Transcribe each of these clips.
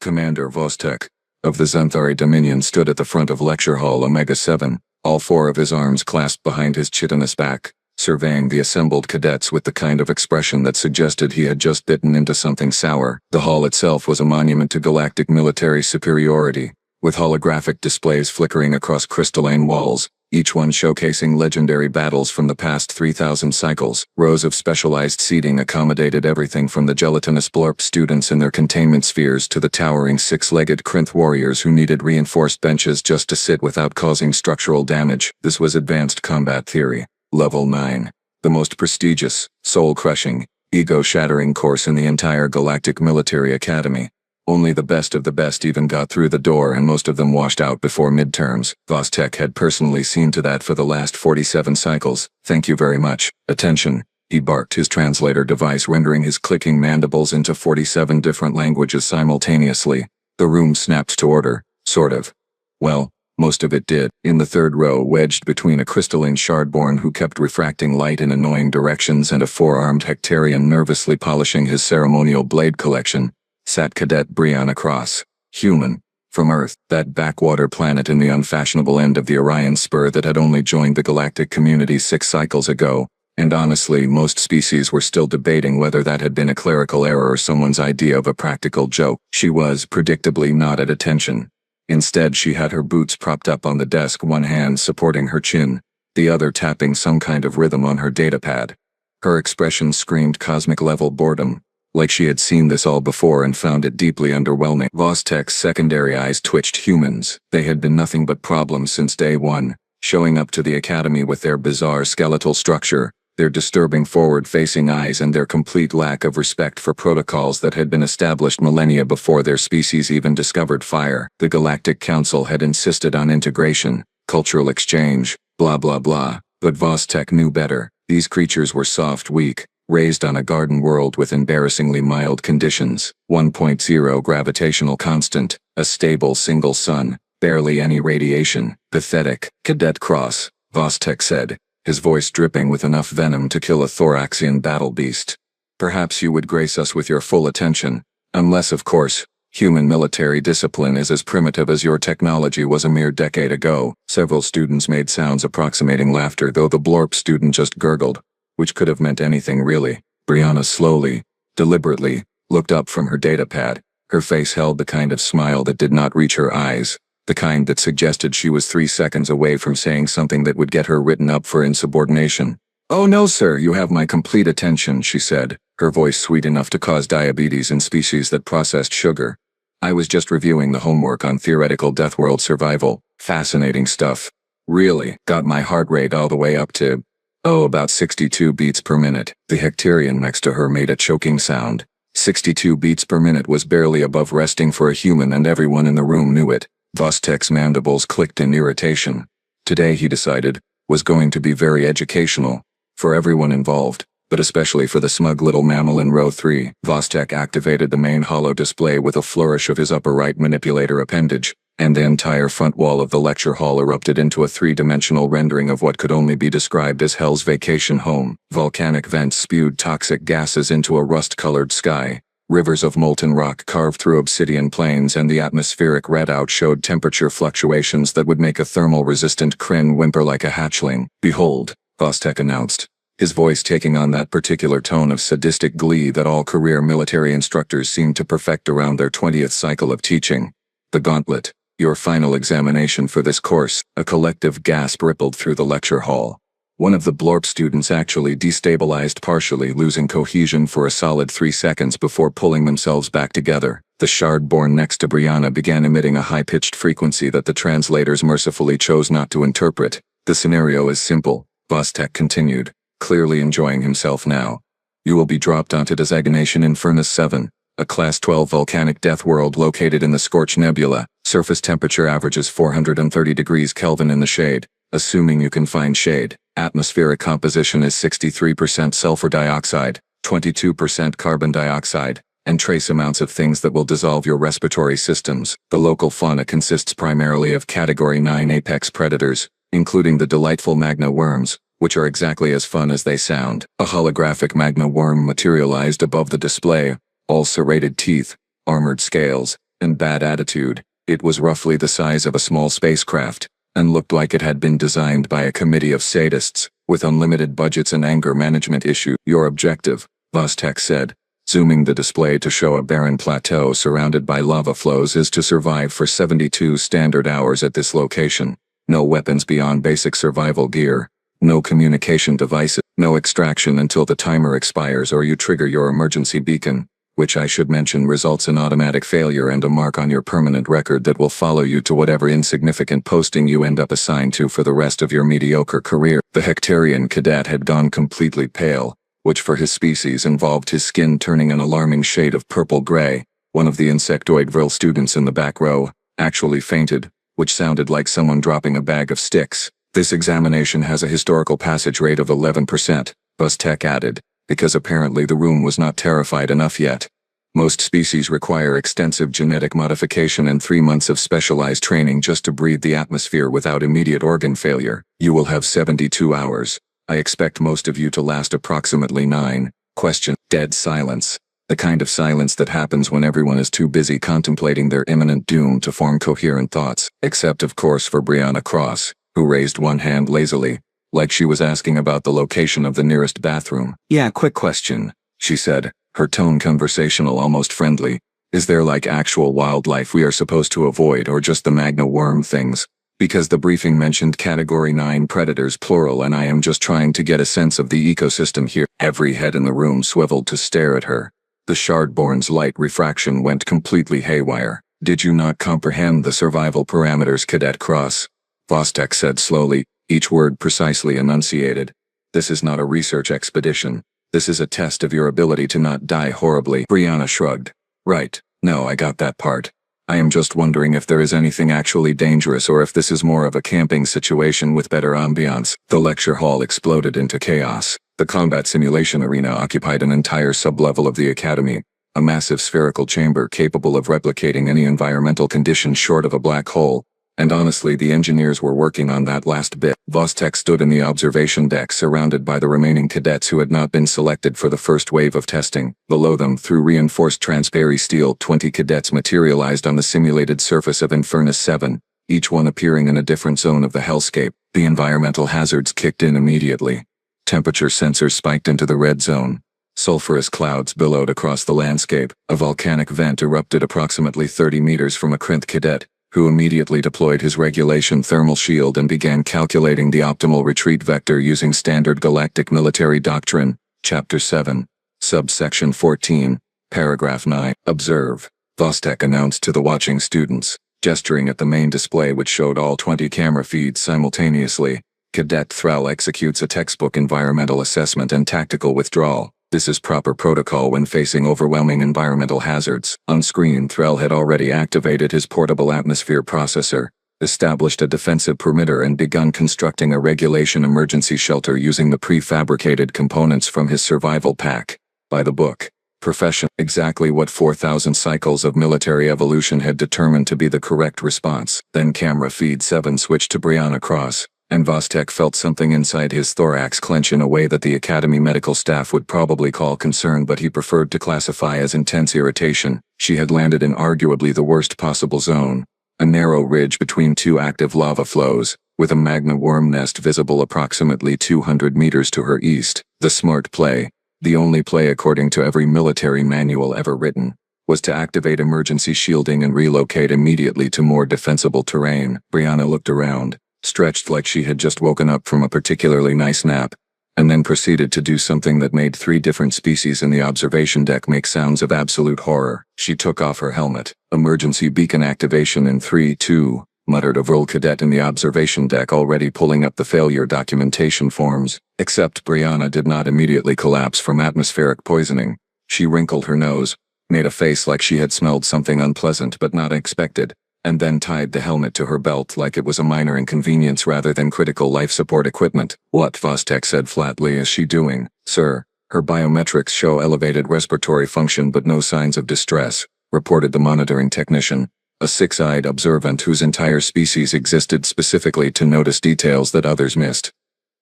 Commander Vostek of the Xanthari Dominion stood at the front of Lecture Hall Omega-7, all four of his arms clasped behind his chitinous back, surveying the assembled cadets with the kind of expression that suggested he had just bitten into something sour. The hall itself was a monument to galactic military superiority, with holographic displays flickering across crystalline walls, each one showcasing legendary battles from the past 3,000 cycles. Rows of specialized seating accommodated everything from the gelatinous blorp students in their containment spheres to the towering six-legged Krinth warriors who needed reinforced benches just to sit without causing structural damage. This was advanced combat theory, level 9, the most prestigious, soul-crushing, ego-shattering course in the entire Galactic Military Academy. Only the best of the best even got through the door, and most of them washed out before midterms. Vostek had personally seen to that for the last 47 cycles. Thank you very much. Attention, he barked, his translator device rendering his clicking mandibles into 47 different languages simultaneously. The room snapped to order, sort of. Well, most of it did. In the third row, wedged between a crystalline shardborn who kept refracting light in annoying directions and a four-armed Hectarian nervously polishing his ceremonial blade collection, sat Cadet Brianna Cross, human, from Earth, that backwater planet in the unfashionable end of the Orion Spur that had only joined the galactic community 6 cycles ago, and honestly most species were still debating whether that had been a clerical error or someone's idea of a practical joke. She was, predictably, not at attention. Instead, she had her boots propped up on the desk, one hand supporting her chin, the other tapping some kind of rhythm on her datapad. Her expression screamed cosmic-level boredom, like she had seen this all before and found it deeply underwhelming. Vostek's secondary eyes twitched. Humans, they had been nothing but problems since day one, showing up to the academy with their bizarre skeletal structure, their disturbing forward-facing eyes, and their complete lack of respect for protocols that had been established millennia before their species even discovered fire. The Galactic Council had insisted on integration, cultural exchange, blah blah blah, but Vostek knew better. These creatures were soft, weak, raised on a garden world with embarrassingly mild conditions, 1.0 gravitational constant, a stable single sun, barely any radiation. Pathetic. Cadet Cross, Vostek said, his voice dripping with enough venom to kill a Thoraxian battle beast. Perhaps you would grace us with your full attention, unless, of course, human military discipline is as primitive as your technology was a mere decade ago. Several students made sounds approximating laughter, though the blorp student just gurgled, which could have meant anything really. Brianna slowly, deliberately, looked up from her datapad. Her face held the kind of smile that did not reach her eyes, the kind that suggested she was 3 seconds away from saying something that would get her written up for insubordination. "Oh no, sir, you have my complete attention," she said, her voice sweet enough to cause diabetes in species that processed sugar. "I was just reviewing the homework on theoretical Deathworld survival. Fascinating stuff. Really got my heart rate all the way up to, about 62 beats per minute. The Hectarian next to her made a choking sound. 62 beats per minute was barely above resting for a human, and everyone in the room knew it. Vostek's mandibles clicked in irritation. Today, he decided, was going to be very educational. For everyone involved, but especially for the smug little mammal in row 3. Vostek activated the main holo display with a flourish of his upper right manipulator appendage, and the entire front wall of the lecture hall erupted into a 3-dimensional rendering of what could only be described as Hell's Vacation Home. Volcanic vents spewed toxic gases into a rust-colored sky. Rivers of molten rock carved through obsidian plains, and the atmospheric readout showed temperature fluctuations that would make a thermal-resistant Kryn whimper like a hatchling. "Behold," Vostek announced, his voice taking on that particular tone of sadistic glee that all career military instructors seemed to perfect around their 20th cycle of teaching. "The gauntlet. Your final examination for this course." A collective gasp rippled through the lecture hall. One of the blorp students actually destabilized, partially losing cohesion for a solid 3 seconds before pulling themselves back together. The shardborn next to Brianna began emitting a high-pitched frequency that the translators mercifully chose not to interpret. "The scenario is simple," Vostek continued, clearly enjoying himself now. "You will be dropped onto Designation Infernus 7, a Class 12 volcanic death world located in the Scorch Nebula. Surface temperature averages 430 degrees Kelvin in the shade, assuming you can find shade. Atmospheric composition is 63% sulfur dioxide, 22% carbon dioxide, and trace amounts of things that will dissolve your respiratory systems. The local fauna consists primarily of Category 9 apex predators, including the delightful magna worms, which are exactly as fun as they sound." A holographic magna worm materialized above the display, all serrated teeth, armored scales, and bad attitude. It was roughly the size of a small spacecraft, and looked like it had been designed by a committee of sadists, with unlimited budgets and anger management issues. Your objective, Vostek said, zooming the display to show a barren plateau surrounded by lava flows, is to survive for 72 standard hours at this location. No weapons beyond basic survival gear. No communication devices. No extraction until the timer expires or you trigger your emergency beacon, which I should mention results in automatic failure and a mark on your permanent record that will follow you to whatever insignificant posting you end up assigned to for the rest of your mediocre career. The Hectarian cadet had gone completely pale, which for his species involved his skin turning an alarming shade of purple-gray. One of the insectoid vril students in the back row actually fainted, which sounded like someone dropping a bag of sticks. This examination has a historical passage rate of 11%, Vostek added, because apparently the room was not terrified enough yet. Most species require extensive genetic modification and 3 months of specialized training just to breathe the atmosphere without immediate organ failure. You will have 72 hours. I expect most of you to last approximately 9. Question. Dead silence. The kind of silence that happens when everyone is too busy contemplating their imminent doom to form coherent thoughts, except of course for Brianna Cross, who raised one hand lazily, like she was asking about the location of the nearest bathroom. Yeah, quick question, she said, her tone conversational, almost friendly. Is there like actual wildlife we are supposed to avoid, or just the magna worm things? Because the briefing mentioned Category 9 predators plural, and I am just trying to get a sense of the ecosystem here. Every head in the room swiveled to stare at her. The Shardborn's light refraction went completely haywire. Did you not comprehend the survival parameters, Cadet Cross? Vostek said slowly, each word precisely enunciated. This is not a research expedition. This is a test of your ability to not die horribly. Brianna shrugged. Right, no, I got that part. I am just wondering if there is anything actually dangerous, or if this is more of a camping situation with better ambiance. The lecture hall exploded into chaos. The combat simulation arena occupied an entire sublevel of the academy, a massive spherical chamber capable of replicating any environmental condition short of a black hole. And honestly, the engineers were working on that last bit. Vostek stood in the observation deck surrounded by the remaining cadets who had not been selected for the first wave of testing. Below them, through reinforced transparent steel, 20 cadets materialized on the simulated surface of Infernus 7, each one appearing in a different zone of the hellscape. The environmental hazards kicked in immediately. Temperature sensors spiked into the red zone. Sulfurous clouds billowed across the landscape. A volcanic vent erupted approximately 30 meters from a Krinth cadet, who immediately deployed his regulation thermal shield and began calculating the optimal retreat vector using Standard Galactic Military Doctrine, Chapter 7, Subsection 14, Paragraph 9. Observe, Vostek announced to the watching students, gesturing at the main display which showed all 20 camera feeds simultaneously. Cadet Thrall executes a textbook environmental assessment and tactical withdrawal. This is proper protocol when facing overwhelming environmental hazards. On screen, Thrall had already activated his portable atmosphere processor, established a defensive perimeter, and begun constructing a regulation emergency shelter using the prefabricated components from his survival pack. By the book. Profession. Exactly what 4,000 cycles of military evolution had determined to be the correct response. Then camera feed 7 switched to Brianna Cross, and Vostek felt something inside his thorax clench in a way that the Academy medical staff would probably call concern, but he preferred to classify as intense irritation. She had landed in arguably the worst possible zone, a narrow ridge between two active lava flows, with a magma worm nest visible approximately 200 meters to her east. The smart play, the only play according to every military manual ever written, was to activate emergency shielding and relocate immediately to more defensible terrain. Brianna looked around, stretched like she had just woken up from a particularly nice nap, and then proceeded to do something that made 3 different species in the observation deck make sounds of absolute horror. She took off her helmet. Emergency beacon activation in 3, 2, muttered a Vril cadet in the observation deck, already pulling up the failure documentation forms. Except Brianna did not immediately collapse from atmospheric poisoning. She wrinkled her nose, made a face like she had smelled something unpleasant but not expected, and then tied the helmet to her belt like it was a minor inconvenience rather than critical life support equipment. What? Vostek said flatly. Is she doing, sir? Her biometrics show elevated respiratory function but no signs of distress, reported the monitoring technician, a 6-eyed observant whose entire species existed specifically to notice details that others missed.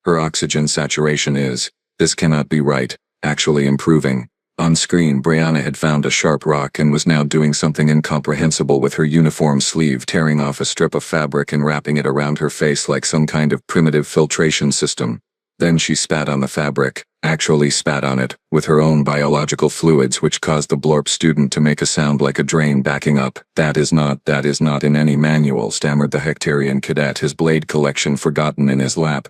Her oxygen saturation is, this cannot be right, actually improving. On screen, Brianna had found a sharp rock and was now doing something incomprehensible with her uniform sleeve, tearing off a strip of fabric and wrapping it around her face like some kind of primitive filtration system. Then she spat on the fabric, actually spat on it, with her own biological fluids, which caused the blorp student to make a sound like a drain backing up. That is not in any manual," stammered the Hectarian cadet, his blade collection forgotten in his lap.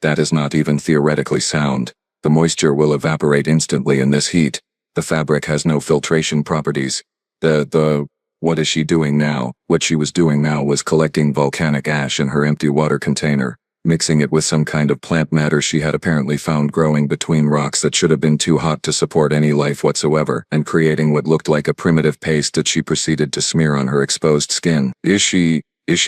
"That is not even theoretically sound. The moisture will evaporate instantly in this heat. The fabric has no filtration properties. What is she doing now?" What she was doing now was collecting volcanic ash in her empty water container, mixing it with some kind of plant matter she had apparently found growing between rocks that should have been too hot to support any life whatsoever, and creating what looked like a primitive paste that she proceeded to smear on her exposed skin. Is she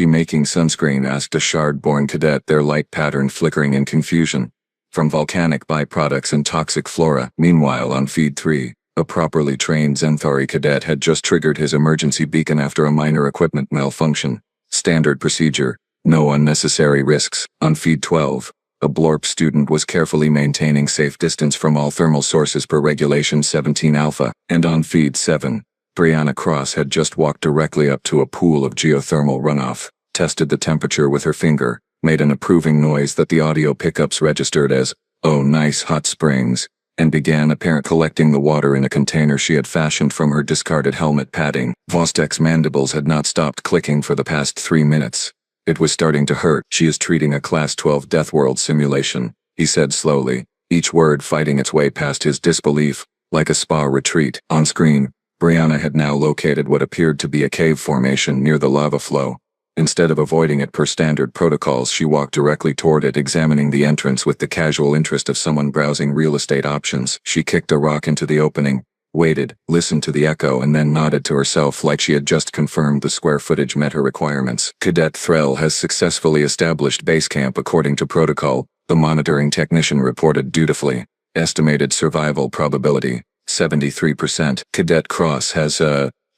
making sunscreen?" asked a Shard-born cadet, their light pattern flickering in confusion. "From volcanic byproducts and toxic flora." Meanwhile, on Feed 3, a properly trained Xanthari cadet had just triggered his emergency beacon after a minor equipment malfunction. Standard procedure. No unnecessary risks. On Feed 12, a blorp student was carefully maintaining safe distance from all thermal sources per Regulation 17 Alpha. And on Feed 7, Brianna Cross had just walked directly up to a pool of geothermal runoff, tested the temperature with her finger, made an approving noise that the audio pickups registered as, "Oh nice hot springs," and began collecting the water in a container she had fashioned from her discarded helmet padding. Vostek's mandibles had not stopped clicking for the past 3 minutes. It was starting to hurt. "She is treating a Class 12 Deathworld simulation," he said slowly, each word fighting its way past his disbelief, like a spa retreat. On screen, Brianna had now located what appeared to be a cave formation near the lava flow. Instead of avoiding it per standard protocols, she walked directly toward it, examining the entrance with the casual interest of someone browsing real estate options. She kicked a rock into the opening, waited, listened to the echo, and then nodded to herself like she had just confirmed the square footage met her requirements. "Cadet Threll has successfully established base camp according to protocol," the monitoring technician reported dutifully. "Estimated survival probability, 73%. Cadet Cross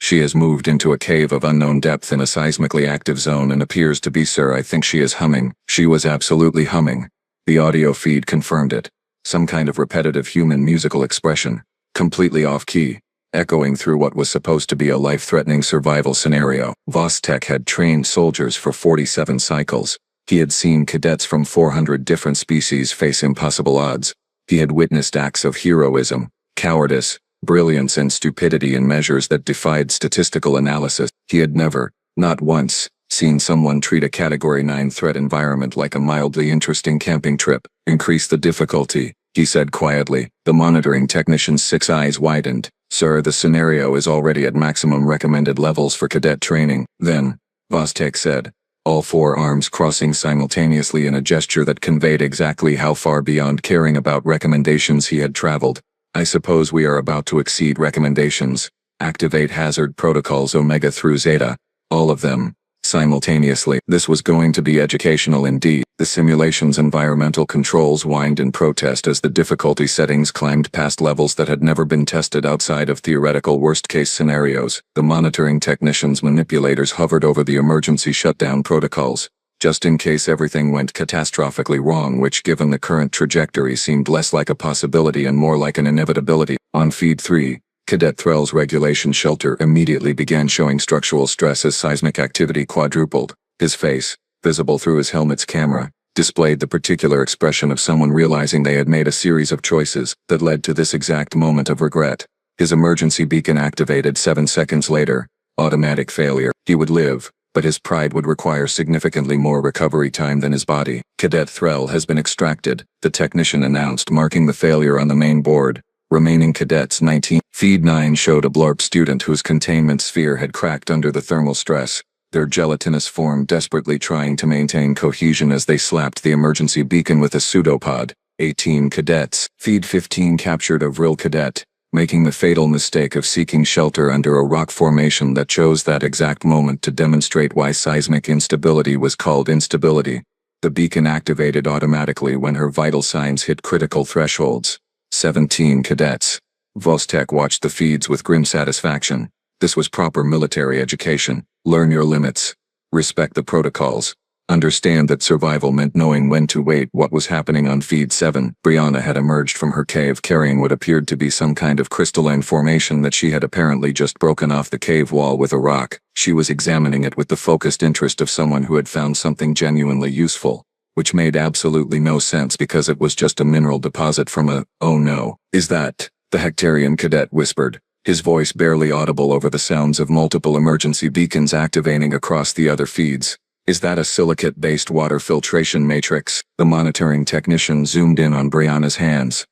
she has moved into a cave of unknown depth in a seismically active zone and appears to be, sir, I think she is humming." She was absolutely humming. The audio feed confirmed it. Some kind of repetitive human musical expression, completely off-key, echoing through what was supposed to be a life-threatening survival scenario. Vostek had trained soldiers for 47 cycles. He had seen cadets from 400 different species face impossible odds. He had witnessed acts of heroism, cowardice, brilliance, and stupidity in measures that defied statistical analysis. He had never, not once, seen someone treat a Category 9 threat environment like a mildly interesting camping trip. "Increase the difficulty," he said quietly. The monitoring technician's 6 eyes widened. "Sir, the scenario is already at maximum recommended levels for cadet training." "Then," Vostek said, all 4 arms crossing simultaneously in a gesture that conveyed exactly how far beyond caring about recommendations he had traveled, "I suppose we are about to exceed recommendations. Activate hazard protocols Omega through Zeta. All of them. Simultaneously." This was going to be educational indeed. The simulation's environmental controls whined in protest as the difficulty settings climbed past levels that had never been tested outside of theoretical worst-case scenarios. The monitoring technician's manipulators hovered over the emergency shutdown protocols, just in case everything went catastrophically wrong, which given the current trajectory seemed less like a possibility and more like an inevitability. On Feed 3, Cadet Threll's regulation shelter immediately began showing structural stress as seismic activity quadrupled. His face, visible through his helmet's camera, displayed the particular expression of someone realizing they had made a series of choices that led to this exact moment of regret. His emergency beacon activated 7 seconds later. Automatic failure. He would live, but his pride would require significantly more recovery time than his body. "Cadet Threll has been extracted," the technician announced, marking the failure on the main board. Remaining cadets 19. Feed 9 showed a blorp student whose containment sphere had cracked under the thermal stress, their gelatinous form desperately trying to maintain cohesion as they slapped the emergency beacon with a pseudopod. 18 cadets. Feed 15 captured a Vril cadet, making the fatal mistake of seeking shelter under a rock formation that chose that exact moment to demonstrate why seismic instability was called instability. The beacon activated automatically when her vital signs hit critical thresholds. 17 cadets. Vostek watched the feeds with grim satisfaction. This was proper military education. Learn your limits. Respect the protocols. Understand that survival meant knowing when to wait. What was happening on Feed 7? Brianna had emerged from her cave carrying what appeared to be some kind of crystalline formation that she had apparently just broken off the cave wall with a rock. She was examining it with the focused interest of someone who had found something genuinely useful, which made absolutely no sense because it was just a mineral deposit from a, oh no. Is that? The Hectarian cadet whispered, his voice barely audible over the sounds of multiple emergency beacons activating across the other feeds. Is that a silicate-based water filtration matrix? The monitoring technician zoomed in on Brianna's hands.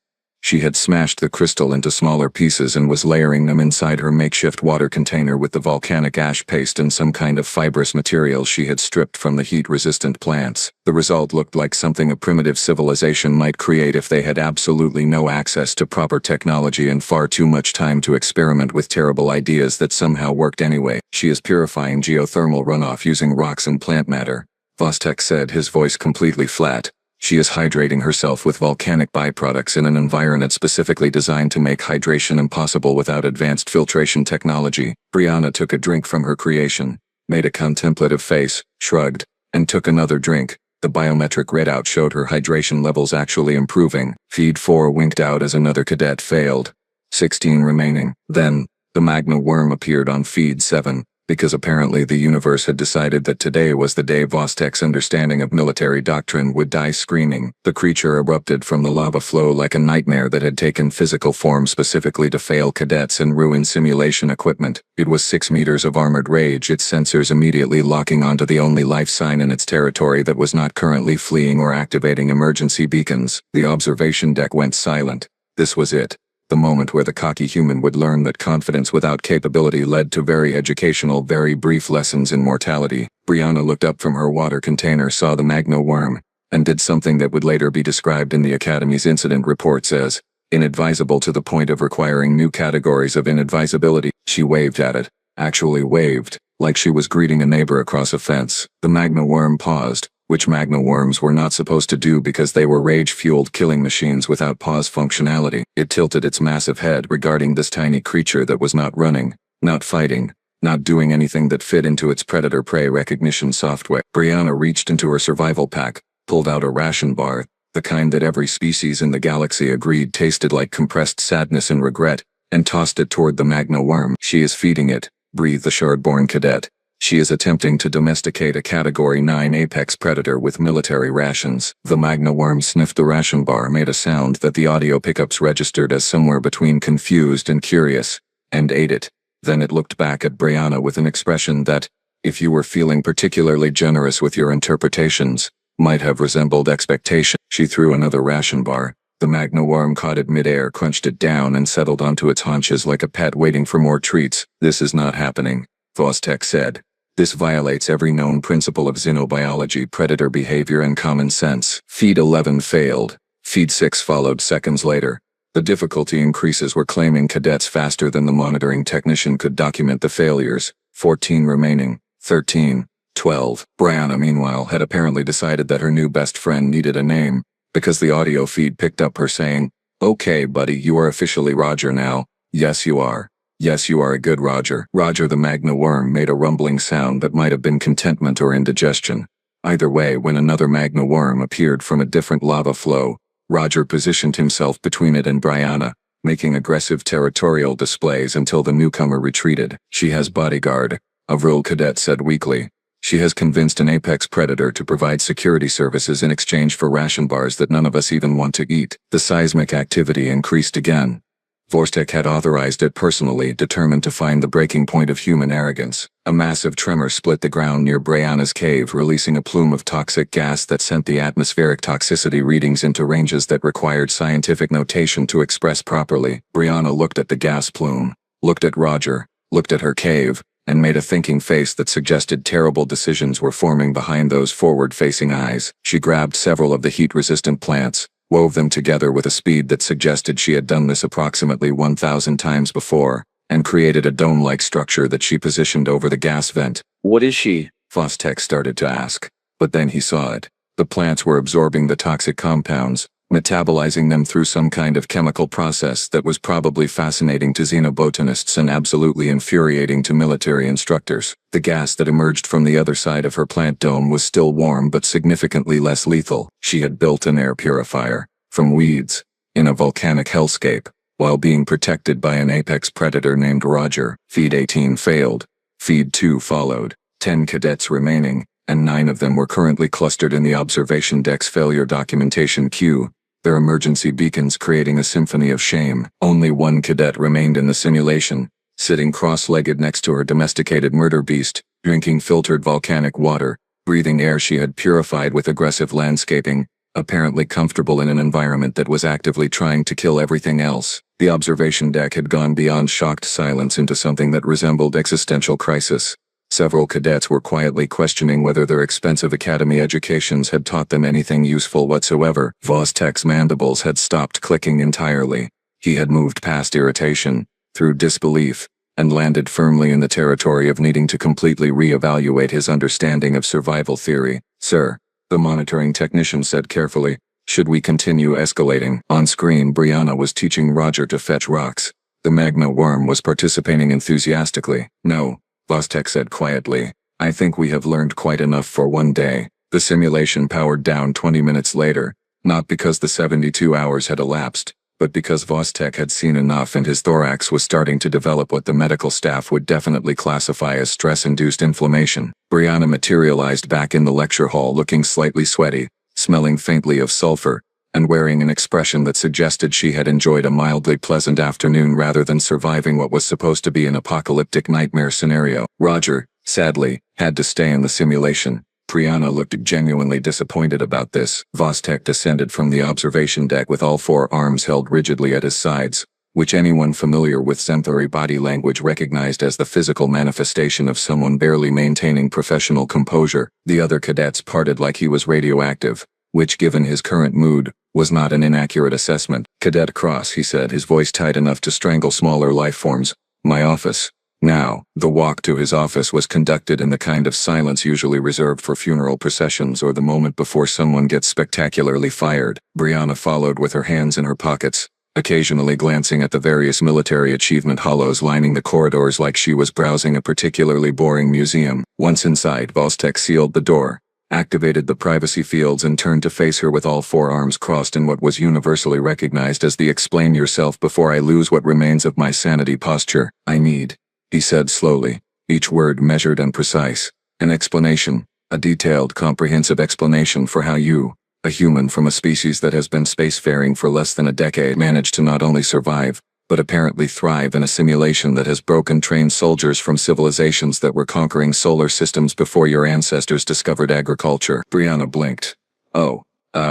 She had smashed the crystal into smaller pieces and was layering them inside her makeshift water container with the volcanic ash paste and some kind of fibrous material she had stripped from the heat-resistant plants. The result looked like something a primitive civilization might create if they had absolutely no access to proper technology and far too much time to experiment with terrible ideas that somehow worked anyway. She is purifying geothermal runoff using rocks and plant matter, Vostek said, his voice completely flat. She is hydrating herself with volcanic byproducts in an environment specifically designed to make hydration impossible without advanced filtration technology. Brianna took a drink from her creation, made a contemplative face, shrugged, and took another drink. The biometric readout showed her hydration levels actually improving. Feed 4 winked out as another cadet failed. 16 remaining. Then, the magma worm appeared on Feed 7. Because apparently the universe had decided that today was the day Vostek's understanding of military doctrine would die screaming. The creature erupted from the lava flow like a nightmare that had taken physical form specifically to fail cadets and ruin simulation equipment. It was 6 meters of armored rage, its sensors immediately locking onto the only life sign in its territory that was not currently fleeing or activating emergency beacons. The observation deck went silent. This was it. The moment where the cocky human would learn that confidence without capability led to very educational, very brief lessons in mortality. Brianna looked up from her water container, saw the magma worm, and did something that would later be described in the Academy's incident reports as inadvisable to the point of requiring new categories of inadvisability. She waved at it, actually waved, like she was greeting a neighbor across a fence. The magma worm paused, which magma worms were not supposed to do because they were rage-fueled killing machines without pause functionality. It tilted its massive head regarding this tiny creature that was not running, not fighting, not doing anything that fit into its predator-prey recognition software. Brianna reached into her survival pack, pulled out a ration bar, the kind that every species in the galaxy agreed tasted like compressed sadness and regret, and tossed it toward the magma worm. She is feeding it, breathed the shardborn cadet. She is attempting to domesticate a Category 9 apex predator with military rations. The magma worm sniffed the ration bar, made a sound that the audio pickups registered as somewhere between confused and curious, and ate it. Then it looked back at Brianna with an expression that, if you were feeling particularly generous with your interpretations, might have resembled expectation. She threw another ration bar. The magma worm caught it midair, crunched it down, and settled onto its haunches like a pet waiting for more treats. This is not happening, Vostek said. This violates every known principle of xenobiology, predator behavior, and common sense. Feed 11 failed. Feed 6 followed seconds later. The difficulty increases were claiming cadets faster than the monitoring technician could document the failures. 14 remaining. 13. 12. Brianna, meanwhile, had apparently decided that her new best friend needed a name, because the audio feed picked up her saying, "Okay, buddy, you are officially Roger now. Yes, you are. Yes, you are a good Roger." Roger the magma worm made a rumbling sound that might have been contentment or indigestion. Either way, when another magma worm appeared from a different lava flow, Roger positioned himself between it and Brianna, making aggressive territorial displays until the newcomer retreated. "She has bodyguard," a Vril cadet said weakly. "She has convinced an apex predator to provide security services in exchange for ration bars that none of us even want to eat." The seismic activity increased again. Vostek had authorized it personally, determined to find the breaking point of human arrogance. A massive tremor split the ground near Brianna's cave, releasing a plume of toxic gas that sent the atmospheric toxicity readings into ranges that required scientific notation to express properly. Brianna looked at the gas plume, looked at Roger, looked at her cave, and made a thinking face that suggested terrible decisions were forming behind those forward-facing eyes. She grabbed several of the heat-resistant plants, wove them together with a speed that suggested she had done this approximately 1,000 times before, and created a dome-like structure that she positioned over the gas vent. "What is she?" Vostek started to ask, but then he saw it. The plants were absorbing the toxic compounds, metabolizing them through some kind of chemical process that was probably fascinating to xenobotanists and absolutely infuriating to military instructors. The gas that emerged from the other side of her plant dome was still warm but significantly less lethal. She had built an air purifier, from weeds, in a volcanic hellscape, while being protected by an apex predator named Roger. Feed 18 failed. Feed 2 followed. 10 cadets remaining, and 9 of them were currently clustered in the observation deck's failure documentation queue, their emergency beacons creating a symphony of shame. Only 1 cadet remained in the simulation, sitting cross-legged next to her domesticated murder beast, drinking filtered volcanic water, breathing air she had purified with aggressive landscaping, apparently comfortable in an environment that was actively trying to kill everything else. The observation deck had gone beyond shocked silence into something that resembled existential crisis. Several cadets were quietly questioning whether their expensive academy educations had taught them anything useful whatsoever. Vostek's mandibles had stopped clicking entirely. He had moved past irritation, through disbelief, and landed firmly in the territory of needing to completely re-evaluate his understanding of survival theory. "Sir," the monitoring technician said carefully, "should we continue escalating?" On screen, Brianna was teaching Roger to fetch rocks. The magma worm was participating enthusiastically. "No," Vostek said quietly. "I think we have learned quite enough for one day." The simulation powered down 20 minutes later, not because the 72 hours had elapsed, but because Vostek had seen enough and his thorax was starting to develop what the medical staff would definitely classify as stress-induced inflammation. Brianna materialized back in the lecture hall looking slightly sweaty, smelling faintly of sulfur, and wearing an expression that suggested she had enjoyed a mildly pleasant afternoon rather than surviving what was supposed to be an apocalyptic nightmare scenario. Roger, sadly, had to stay in the simulation. Brianna looked genuinely disappointed about this. Vostek descended from the observation deck with all 4 arms held rigidly at his sides, which anyone familiar with Centauri body language recognized as the physical manifestation of someone barely maintaining professional composure. The other cadets parted like he was radioactive, which, given his current mood, was not an inaccurate assessment. "Cadet Cross," he said, his voice tight enough to strangle smaller life forms. "My office." Now, the walk to his office was conducted in the kind of silence usually reserved for funeral processions or the moment before someone gets spectacularly fired. Brianna followed with her hands in her pockets, occasionally glancing at the various military achievement hollows lining the corridors like she was browsing a particularly boring museum. Once inside, Vostek sealed the door, activated the privacy fields and turned to face her with all 4 arms crossed in what was universally recognized as the explain yourself before I lose what remains of my sanity posture. "I need," he said slowly, each word measured and precise, "an explanation, a detailed, comprehensive explanation for how you, a human from a species that has been spacefaring for less than a decade, managed to not only survive, but apparently thrive in a simulation that has broken trained soldiers from civilizations that were conquering solar systems before your ancestors discovered agriculture." Brianna blinked. "Oh,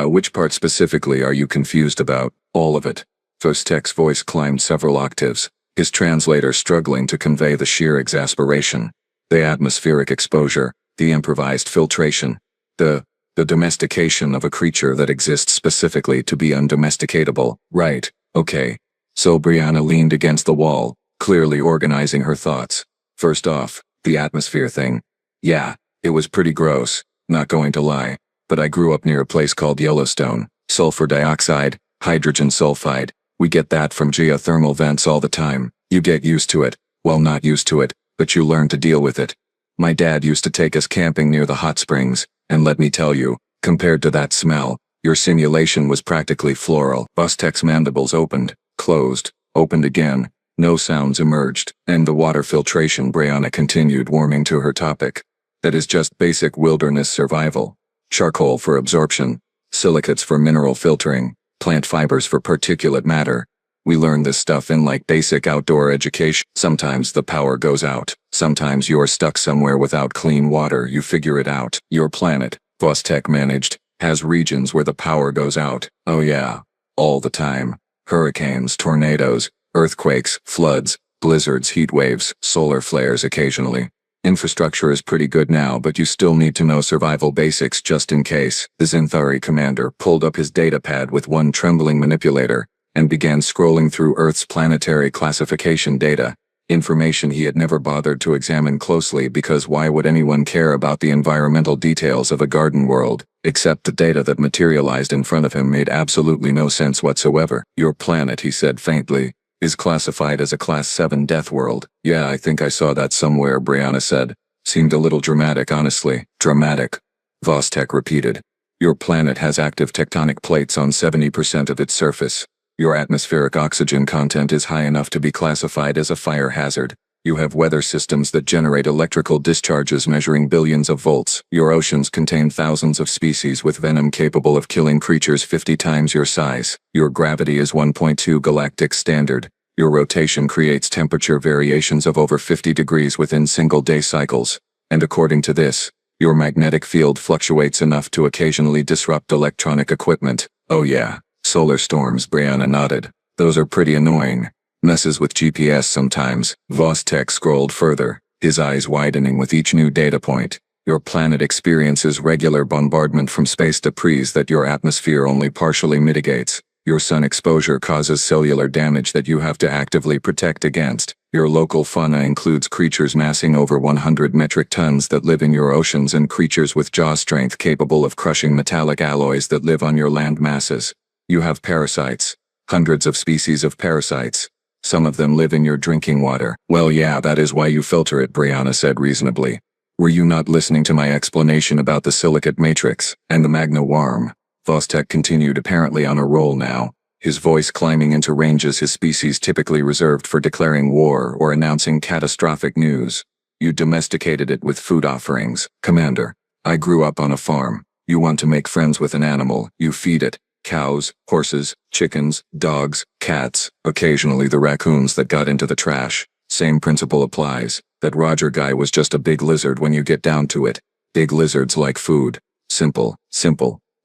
which part specifically are you confused about?" "All of it." Vostek's voice climbed several octaves, his translator struggling to convey the sheer exasperation. "The atmospheric exposure, the improvised filtration, the domestication of a creature that exists specifically to be undomesticatable." "Right, okay." So Brianna leaned against the wall, clearly organizing her thoughts. "First off, the atmosphere thing. Yeah, it was pretty gross, not going to lie, but I grew up near a place called Yellowstone. Sulfur dioxide, hydrogen sulfide. We get that from geothermal vents all the time. You get used to it. Well, not used to it, but you learn to deal with it. My dad used to take us camping near the hot springs, and let me tell you, compared to that smell, your simulation was practically floral." Vostek's mandibles opened, closed, opened again. No sounds emerged. "And the water filtration," Brianna continued, warming to her topic. "That is just basic wilderness survival. Charcoal for absorption, silicates for mineral filtering, plant fibers for particulate matter. We learn this stuff in like basic outdoor education. Sometimes the power goes out. Sometimes you're stuck somewhere without clean water. You figure it out. Your planet," Vostek managed, "has regions where the power goes out. Oh yeah. All the time. Hurricanes, tornadoes, earthquakes, floods, blizzards, heat waves, solar flares occasionally. Infrastructure is pretty good now, but you still need to know survival basics just in case." The Centauri commander pulled up his datapad with one trembling manipulator and began scrolling through Earth's planetary classification data, information he had never bothered to examine closely because why would anyone care about the environmental details of a garden world? except the data that materialized in front of him made absolutely no sense whatsoever. Your planet, he said faintly, is classified as a Class 7 Deathworld. Yeah, I think I saw that somewhere, Brianna said. Seemed a little dramatic, honestly. Dramatic, Vostek repeated. Your planet has active tectonic plates on 70% of its surface. Your atmospheric oxygen content is high enough to be classified as a fire hazard. You have weather systems that generate electrical discharges measuring billions of volts. Your oceans contain thousands of species with venom capable of killing creatures 50 times your size. Your gravity is 1.2 galactic standard. Your rotation creates temperature variations of over 50 degrees within single-day cycles. And according to this, your magnetic field fluctuates enough to occasionally disrupt electronic equipment. Oh yeah, solar storms, Brianna nodded. Those are pretty annoying. Messes with GPS sometimes. Vostek scrolled further, his eyes widening with each new data point. Your planet experiences regular bombardment from space debris that your atmosphere only partially mitigates. Your sun exposure causes cellular damage that you have to actively protect against. Your local fauna includes creatures massing over 100 metric tons that live in your oceans and creatures with jaw strength capable of crushing metallic alloys that live on your land masses. You have parasites. Hundreds of species of parasites. Some of them live in your drinking water. Well, yeah, that is why you filter it, Brianna said reasonably. Were you not listening to my explanation about the silicate matrix and the magna worm? Vostek continued, apparently on a roll now, his voice climbing into ranges his species typically reserved for declaring war or announcing catastrophic news. You domesticated it with food offerings. Commander, I grew up on a farm. You want to make friends with an animal, you feed it. Cows, horses, chickens, dogs, cats, occasionally the raccoons that got into the trash. Same principle applies. That Roger guy was just a big lizard when you get down to it. Big lizards like food. Simple,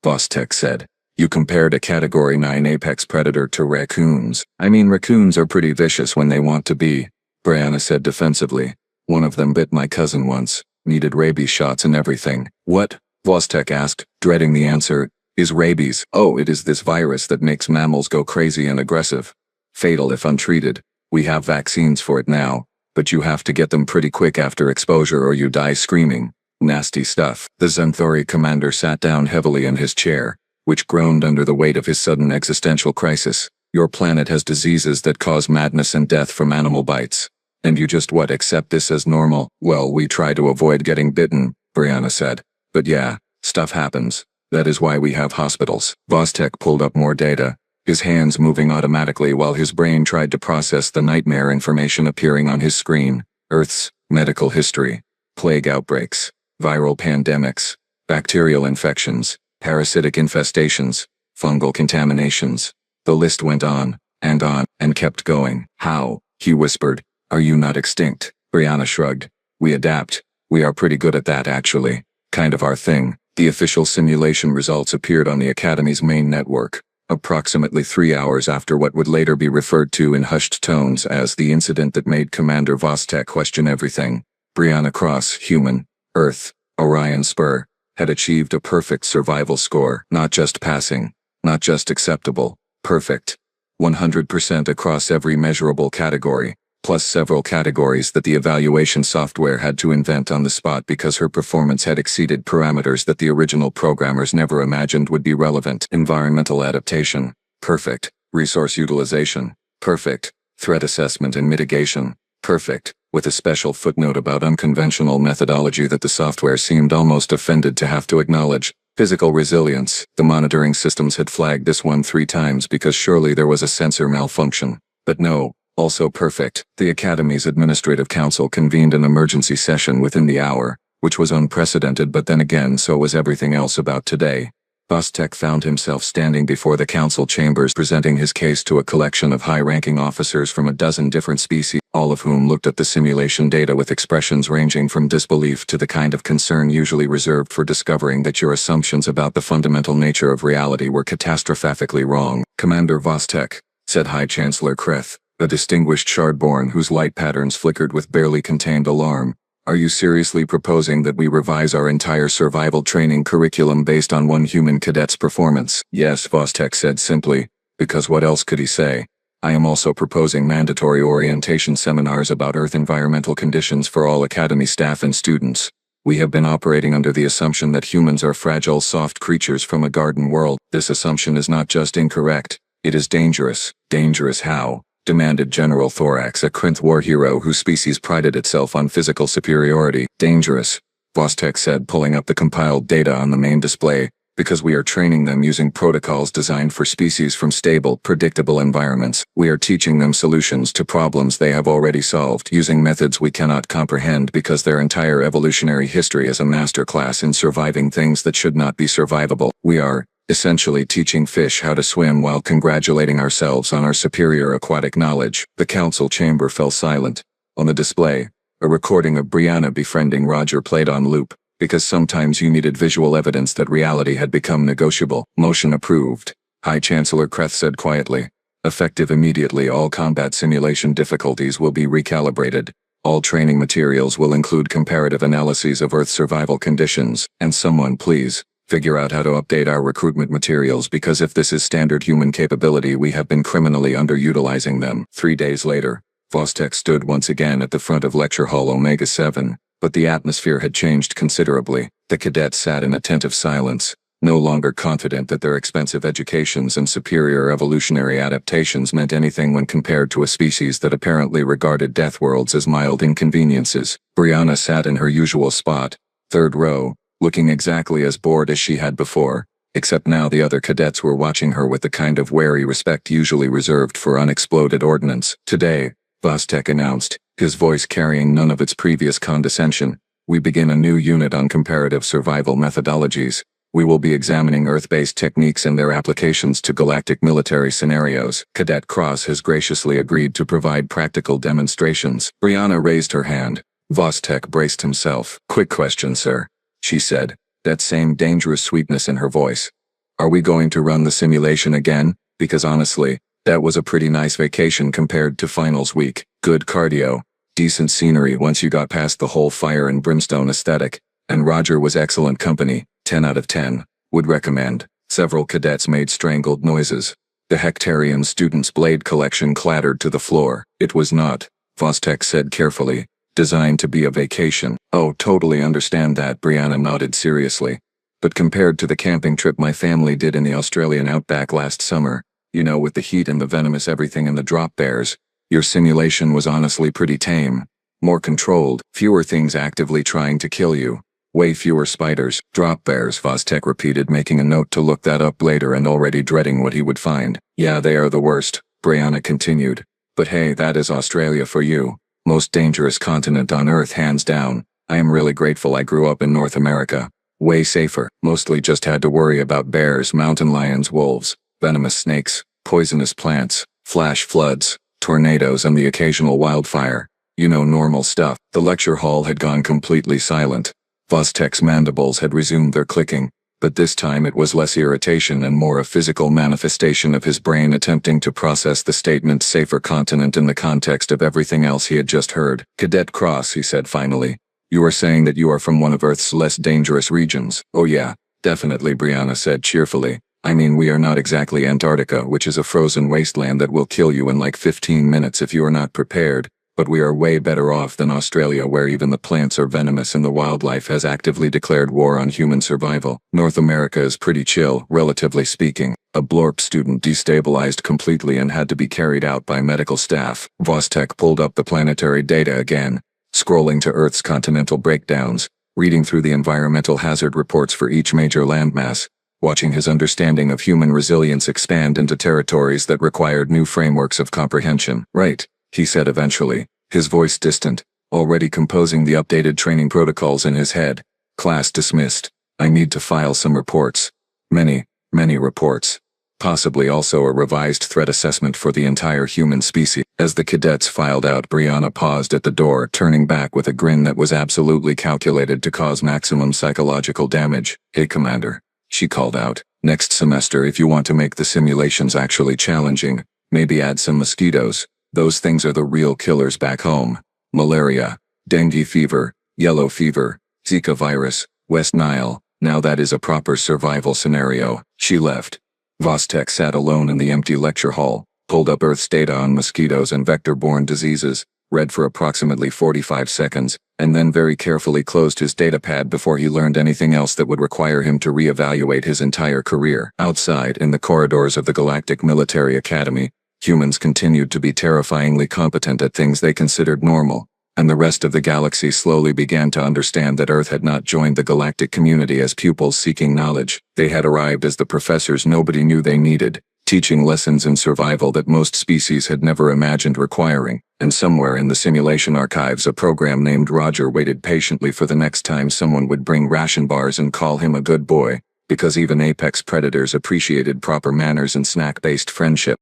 Vostek said. You compared a Category 9 apex predator to raccoons. I mean, raccoons are pretty vicious when they want to be, Brianna said defensively. One of them bit my cousin once. Needed rabies shots and everything. What? Vostek asked, dreading the answer. Is rabies? Oh, it is this virus that makes mammals go crazy and aggressive. Fatal if untreated. We have vaccines for it now, but you have to get them pretty quick after exposure or you die screaming. Nasty stuff. The Xanthori commander sat down heavily in his chair, which groaned under the weight of his sudden existential crisis. Your planet has diseases that cause madness and death from animal bites. And you just accept this as normal? Well, we try to avoid getting bitten, Brianna said. But yeah, stuff happens. That is why we have hospitals. Vostek pulled up more data, his hands moving automatically while his brain tried to process the nightmare information appearing on his screen. Earth's medical history, plague outbreaks, viral pandemics, bacterial infections, parasitic infestations, fungal contaminations. The list went on, and kept going. How? He whispered. Are you not extinct? Brianna shrugged. We adapt. We are pretty good at that actually. Kind of our thing. The official simulation results appeared on the Academy's main network, approximately 3 hours after what would later be referred to in hushed tones as the incident that made Commander Vostek question everything. Brianna Cross, human, Earth, Orion Spur, had achieved a perfect survival score. Not just passing, not just acceptable, perfect. 100% across every measurable category, plus several categories that the evaluation software had to invent on the spot because her performance had exceeded parameters that the original programmers never imagined would be relevant. Environmental adaptation, perfect. Resource utilization, perfect. Threat assessment and mitigation, perfect, with a special footnote about unconventional methodology that the software seemed almost offended to have to acknowledge. Physical resilience, the monitoring systems had flagged this one 3 times because surely there was a sensor malfunction. But no. Also perfect. The Academy's Administrative Council convened an emergency session within the hour, which was unprecedented, but then again so was everything else about today. Vostek found himself standing before the council chambers presenting his case to a collection of high-ranking officers from a dozen different species, all of whom looked at the simulation data with expressions ranging from disbelief to the kind of concern usually reserved for discovering that your assumptions about the fundamental nature of reality were catastrophically wrong. Commander Vostek, said High Chancellor Kreth, a distinguished shardborn whose light patterns flickered with barely contained alarm. Are you seriously proposing that we revise our entire survival training curriculum based on one human cadet's performance? Yes, Vostek said simply, because what else could he say? I am also proposing mandatory orientation seminars about Earth environmental conditions for all Academy staff and students. We have been operating under the assumption that humans are fragile, soft creatures from a garden world. This assumption is not just incorrect, it is dangerous. Dangerous how? Demanded General Thorax, a Krynth war hero whose species prided itself on physical superiority. Dangerous, Vostek said, pulling up the compiled data on the main display, because we are training them using protocols designed for species from stable, predictable environments. We are teaching them solutions to problems they have already solved, using methods we cannot comprehend because their entire evolutionary history is a masterclass in surviving things that should not be survivable. We are, essentially, teaching fish how to swim while congratulating ourselves on our superior aquatic knowledge. The council chamber fell silent. On the display, a recording of Brianna befriending Roger played on loop, because sometimes you needed visual evidence that reality had become negotiable. Motion approved, High Chancellor Kreth said quietly. Effective immediately. All combat simulation difficulties will be recalibrated. All training materials will include comparative analyses of Earth survival conditions. And someone, please, figure out how to update our recruitment materials, because if this is standard human capability, we have been criminally underutilizing them. 3 days later, Vostek stood once again at the front of Lecture Hall Omega 7. But the atmosphere had changed considerably. The cadets sat in attentive silence, no longer confident that their expensive educations and superior evolutionary adaptations meant anything when compared to a species that apparently regarded Deathworlds as mild inconveniences. Brianna sat in her usual spot, third row, looking exactly as bored as she had before, except now the other cadets were watching her with the kind of wary respect usually reserved for unexploded ordnance. Today, Vostek announced, his voice carrying none of its previous condescension, we begin a new unit on comparative survival methodologies. We will be examining Earth-based techniques and their applications to galactic military scenarios. Cadet Cross has graciously agreed to provide practical demonstrations. Brianna raised her hand. Vostek braced himself. Quick question, sir, she said, that same dangerous sweetness in her voice. Are we going to run the simulation again? Because honestly, that was a pretty nice vacation compared to finals week. Good cardio, decent scenery once you got past the whole fire and brimstone aesthetic, and Roger was excellent company. 10 out of 10. Would recommend. Several cadets made strangled noises. The Hectarian student's blade collection clattered to the floor. It was not, Vostek said carefully, designed to be a vacation. Oh, totally understand that, Brianna nodded seriously. But compared to the camping trip my family did in the Australian outback last summer, you know, with the heat and the venomous everything and the drop bears, your simulation was honestly pretty tame. More controlled, fewer things actively trying to kill you. Way fewer spiders. Drop bears, Vostek repeated, making a note to look that up later and already dreading what he would find. Yeah, they are the worst, Brianna continued. But hey, that is Australia for you. Most dangerous continent on Earth, hands down. I am really grateful I grew up in North America. Way safer. Mostly just had to worry about bears, mountain lions, wolves, venomous snakes, poisonous plants, flash floods, tornadoes, and the occasional wildfire. You know, normal stuff. The lecture hall had gone completely silent. Vostek's mandibles had resumed their clicking, but this time it was less irritation and more a physical manifestation of his brain attempting to process the statement safer continent in the context of everything else he had just heard. Cadet Cross, he said finally, you are saying that you are from one of Earth's less dangerous regions. Oh yeah, definitely, Brianna said cheerfully. I mean, we are not exactly Antarctica, which is a frozen wasteland that will kill you in like 15 minutes if you are not prepared. But we are way better off than Australia, where even the plants are venomous and the wildlife has actively declared war on human survival. North America is pretty chill, relatively speaking. A Blorp student destabilized completely and had to be carried out by medical staff. Vostek pulled up the planetary data again, scrolling to Earth's continental breakdowns, reading through the environmental hazard reports for each major landmass, watching his understanding of human resilience expand into territories that required new frameworks of comprehension. Right, he said eventually, his voice distant, already composing the updated training protocols in his head. Class dismissed. I need to file some reports. Many reports. Possibly also a revised threat assessment for the entire human species. As the cadets filed out, Brianna paused at the door, turning back with a grin that was absolutely calculated to cause maximum psychological damage. Hey, Commander, she called out. Next semester, if you want to make the simulations actually challenging, maybe add some mosquitoes. Those things are the real killers back home. Malaria, dengue fever, yellow fever, Zika virus, West Nile. Now that is a proper survival scenario. She left. Vostek sat alone in the empty lecture hall, pulled up Earth's data on mosquitoes and vector-borne diseases, read for approximately 45 seconds, and then very carefully closed his datapad before he learned anything else that would require him to reevaluate his entire career. Outside, in the corridors of the Galactic Military Academy, humans continued to be terrifyingly competent at things they considered normal, and the rest of the galaxy slowly began to understand that Earth had not joined the galactic community as pupils seeking knowledge. They had arrived as the professors nobody knew they needed, teaching lessons in survival that most species had never imagined requiring. And somewhere in the simulation archives, a program named Roger waited patiently for the next time someone would bring ration bars and call him a good boy, because even apex predators appreciated proper manners and snack-based friendship.